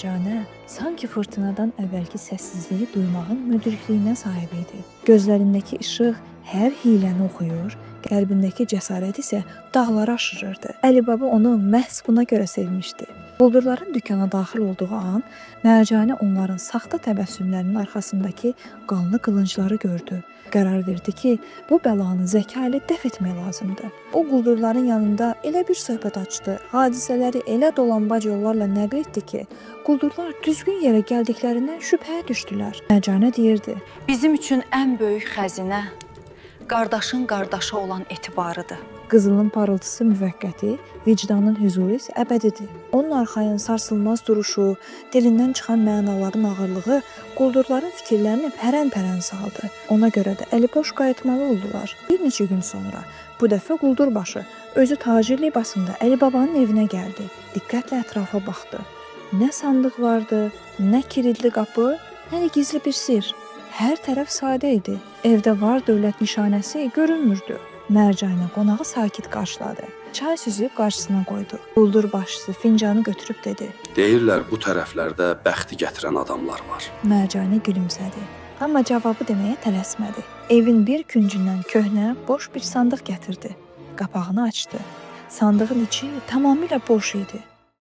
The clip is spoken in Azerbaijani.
Mərcanə sanki fırtınadan əvvəlki səssizliyi duymağın müdrikliyinə sahib idi. Gözlərindəki işıq hər hiyləni oxuyur, qəlbindəki cəsarət isə dağları aşırırdı. Əlibaba onu məhz buna görə sevmişdi. Quldurların dükana daxil olduğu an Mərcanə onların saxta təbəssümlərinin arxasındakı qanlı qılıncları gördü. Qərar verdi ki, bu bəlanı zəka ilə dəf etmək lazımdır. O quldurların yanında elə bir söhbət açdı, hadisələri elə dolambac yollarla nəql etdi ki, quldurlar düzgün yerə gəldiklərindən şübhəyə düşdülər. Mərcanə deyirdi: Bizim üçün ən böyük xəzinə qardaşın qardaşı olan etibarıdır. Qızılın parıltısı müvəqqəti, vicdanın hüzuru isə əbədidir. Onun arxayın, sarsılmaz duruşu, dilindən çıxan mənaların ağırlığı quldurların fikirlərini pərən-pərən saldı. Ona görə də əli boş qayıtmalı oldular. Bir neçə gün sonra bu dəfə quldurbaşı özü tacir libasında Əlibabanın evinə gəldi. Diqqətlə ətrafa baxdı. Nə sandıq vardı, nə kilidli qapı, nə də gizli bir sirr. Hər tərəf sadə idi. Evdə var dövlət nişanəsi görünmürdü. Mərcanə qonağı sakit qarşıladı. Çay süzüb qarşısına qoydu. Quldur başçısı fincanı götürüb dedi: Deyirlər bu tərəflərdə bəxti gətirən adamlar var. Mərcanə gülümsədi. Amma cavabı deməyə tələsmədi. Evin bir küncündən köhnə, boş bir sandıq gətirdi. Qapağını açdı. Sandığın içi tamamilə boş idi.